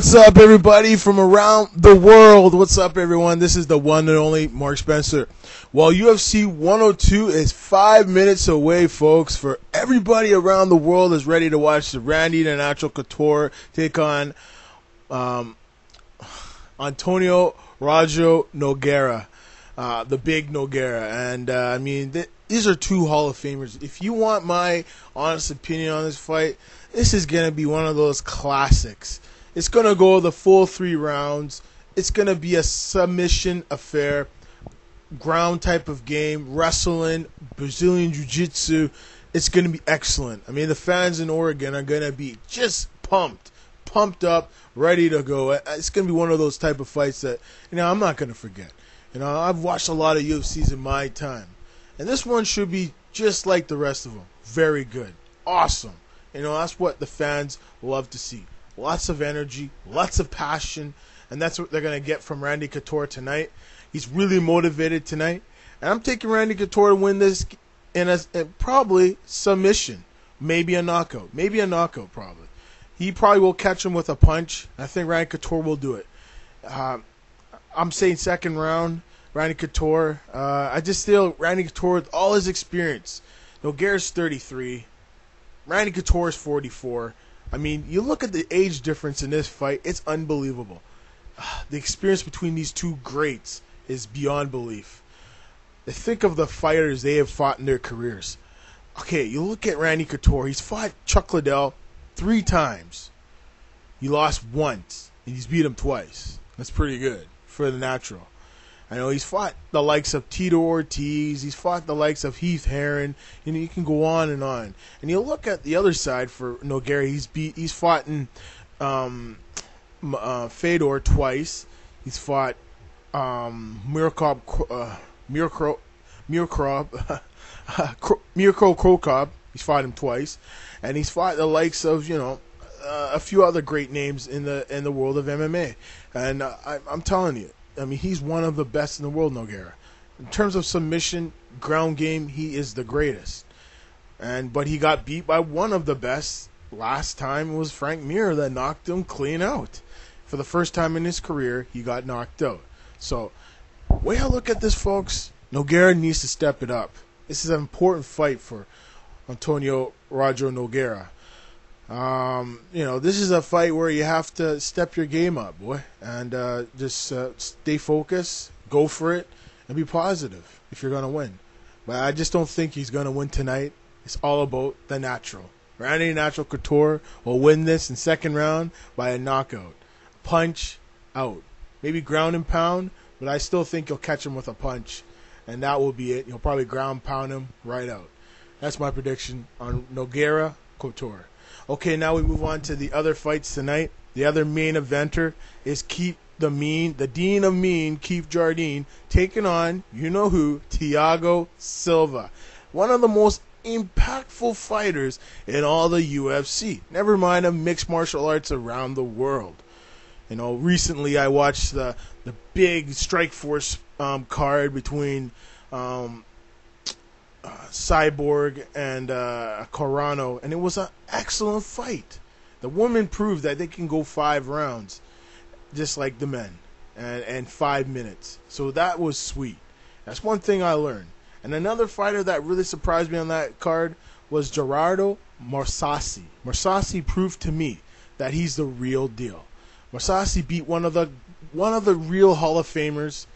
What's up, everybody from around the world? What's up, everyone? This is the one and only Mark Spencer. Well, UFC 102 is 5 minutes away, folks. For everybody around the world is ready to watch the Randy the Natural Couture take on Antonio Rajo Nogueira, the big Nogueira. And, these are two Hall of Famers. If you want my honest opinion on this fight, this is going to be one of those classics. It's going to go the full 3 rounds. It's going to be a submission affair, ground type of game, wrestling, Brazilian Jiu-Jitsu. It's going to be excellent. I mean, the fans in Oregon are going to be just pumped up, ready to go. It's going to be one of those type of fights that, I'm not going to forget. I've watched a lot of UFCs in my time. And this one should be just like the rest of them. Very good. Awesome. That's what the fans love to see. Lots of energy, lots of passion, and that's what they're going to get from Randy Couture tonight. He's really motivated tonight. And I'm taking Randy Couture to win this in a probably submission. Maybe a knockout. Probably. He probably will catch him with a punch. I think Randy Couture will do it. I'm saying second round, Randy Couture. I just feel Randy Couture with all his experience. Nogueira's 33. Randy Couture is 44. I mean, you look at the age difference in this fight, it's unbelievable. The experience between these two greats is beyond belief. Think of the fighters they have fought in their careers. Okay, you look at Randy Couture. He's fought Chuck Liddell 3 times. He lost once, and he's beat him twice. That's pretty good for the natural. I know he's fought the likes of Tito Ortiz. He's fought the likes of Heath Herring. You can go on. And you look at the other side for Nogueira. He's fought in Fedor twice. He's fought Mirko Krokop. He's fought him twice, and he's fought the likes of a few other great names in the world of MMA. And I'm telling you. I mean, he's one of the best in the world, Nogueira. In terms of submission, ground game, he is the greatest. But he got beat by one of the best. Last time it was Frank Mir that knocked him clean out. For the first time in his career, he got knocked out. So, way I look at this, folks, Nogueira needs to step it up. This is an important fight for Antonio Rajo Nogueira. This is a fight where you have to step your game up, boy, and just stay focused, go for it, and be positive if you're going to win. But I just don't think he's going to win tonight. It's all about the natural. Randy Natural Couture will win this in second round by a knockout. Punch out. Maybe ground and pound, but I still think you'll catch him with a punch, and that will be it. You'll probably ground pound him right out. That's my prediction on Nogueira Couture. Okay, now we move on to the other fights tonight. The other main eventer is the Dean of Mean, Keith Jardine, taking on, who, Thiago Silva. One of the most impactful fighters in all the UFC. Never mind of mixed martial arts around the world. Recently I watched the big Strikeforce card between Cyborg and Corano, and it was an excellent fight. The women proved that they can go 5 rounds, just like the men, and 5 minutes. So that was sweet. That's one thing I learned. And another fighter that really surprised me on that card was Gerardo Mousasi. Mousasi proved to me that he's the real deal. Mousasi beat one of the real Hall of Famers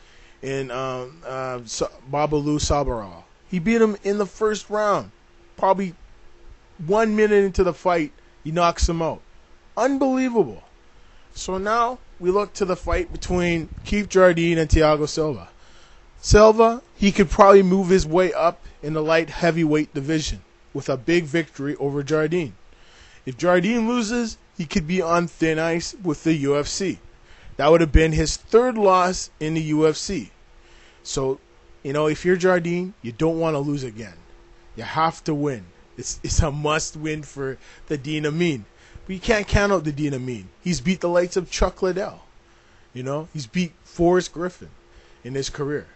in Babalu Sabaral. He beat him in the first round. Probably 1 minute into the fight, he knocks him out. Unbelievable. So now we look to the fight between Keith Jardine and Thiago Silva. Silva, he could probably move his way up in the light heavyweight division with a big victory over Jardine. If Jardine loses, he could be on thin ice with the UFC. That would have been his 3rd loss in the UFC. So, if you're Jardine, you don't want to lose again. You have to win. It's a must win for the Dean of Mean. But you can't count out the Dean of Mean. He's beat the likes of Chuck Liddell. He's beat Forrest Griffin in his career.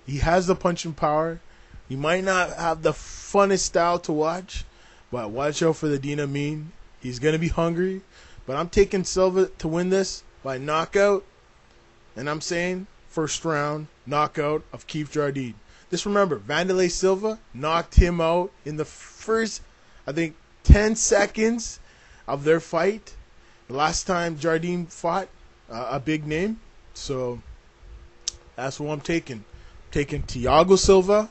He has the punching power. He might not have the funnest style to watch, but watch out for the Dean of Mean. He's going to be hungry but I'm taking Silva to win this by knockout, and I'm saying first round knockout of Keith Jardine. Just remember, Wanderlei Silva knocked him out in the first, I think, 10 seconds of their fight. The last time Jardine fought a big name. So that's what I'm taking. Taking Thiago Silva,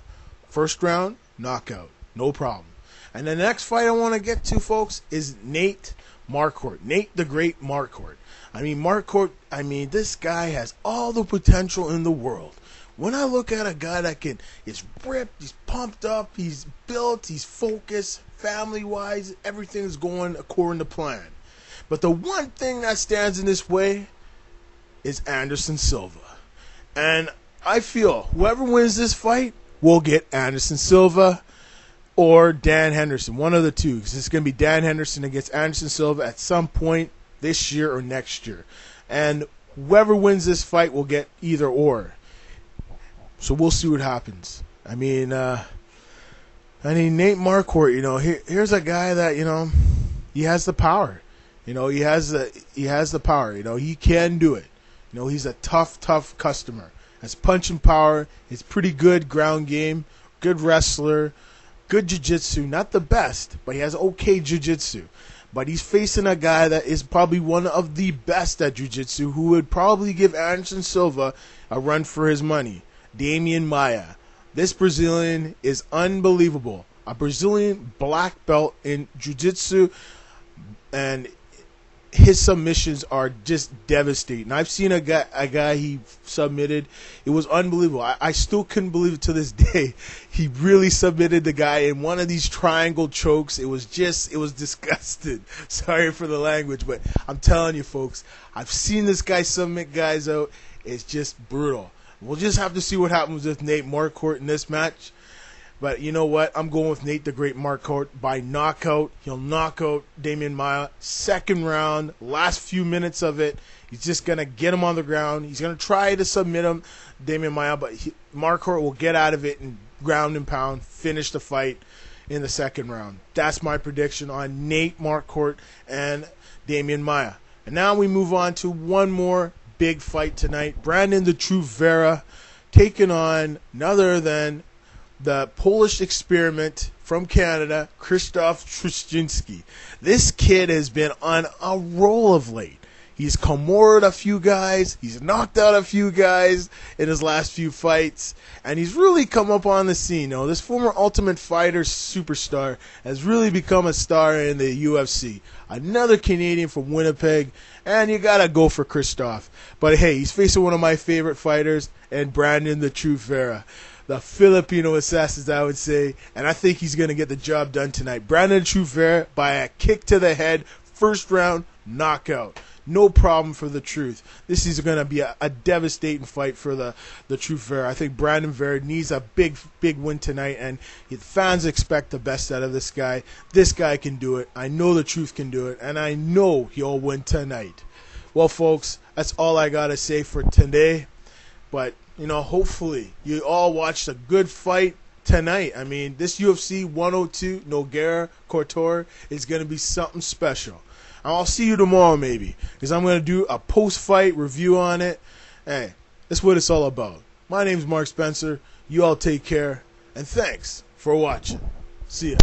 first round knockout. No problem. And the next fight I want to get to, folks, is Nate Marquardt. Nate the Great Marquardt. Marquardt, this guy has all the potential in the world. When I look at a guy that is ripped, he's pumped up, he's built, he's focused, family-wise, everything's going according to plan. But the one thing that stands in his way is Anderson Silva. And I feel whoever wins this fight will get Anderson Silva or Dan Henderson, one of the two. Because it's going to be Dan Henderson against Anderson Silva at some point this year or next year. And whoever wins this fight will get either or. So we'll see what happens. Nate Marquardt, here's a guy that, he has the power. He has the power. He can do it. He's a tough customer. Has punching power. He's pretty good ground game. Good wrestler. Good jiu-jitsu. Not the best, but he has okay jiu-jitsu. But he's facing a guy that is probably one of the best at jiu-jitsu, who would probably give Anderson Silva a run for his money. Damian Maia. This Brazilian is unbelievable. A Brazilian black belt in jiu-jitsu, and his submissions are just devastating. I've seen a guy he submitted. It was unbelievable. I still couldn't believe it to this day. He really submitted the guy in one of these triangle chokes. It was disgusting. Sorry for the language, but I'm telling you, folks, I've seen this guy submit guys out. It's just brutal. We'll just have to see what happens with Nate Marquardt in this match. But you know what? I'm going with Nate the Great Marquardt by knockout. He'll knock out Damian Maia. Second round, last few minutes of it. He's just going to get him on the ground. He's going to try to submit him, Damian Maia, but Marquardt will get out of it and ground and pound, finish the fight in the second round. That's my prediction on Nate Marquardt and Damian Maia. And now we move on to one more big fight tonight. Brandon the Truth Vera taking on none other than the Polish experiment from Canada, Krzysztof Trzcinski. This kid has been on a roll of late. He's Kimura'd a few guys. He's knocked out a few guys in his last few fights. And he's really come up on the scene. This former Ultimate Fighter superstar has really become a star in the UFC. Another Canadian from Winnipeg. And you got to go for Krzysztof. But hey, he's facing one of my favorite fighters, and Brandon the Truth Vera. The Filipino assassins, I would say. And I think he's going to get the job done tonight. Brandon the Truth Vera by a kick to the head. First round knockout. No problem for the Truth. This is going to be a devastating fight for the Truth Vera. I think Brandon Vera needs a big win tonight, and the fans expect the best out of this guy. This guy can do it. I know the Truth can do it, and I know he'll win tonight. Well, folks, that's all I got to say for today. But, hopefully you all watched a good fight tonight. This UFC 102 Nogriara Couture is going to be something special. I'll see you tomorrow maybe, because I'm going to do a post-fight review on it. Hey, that's what it's all about. My name's Mark Spencer. You all take care, and thanks for watching. See ya.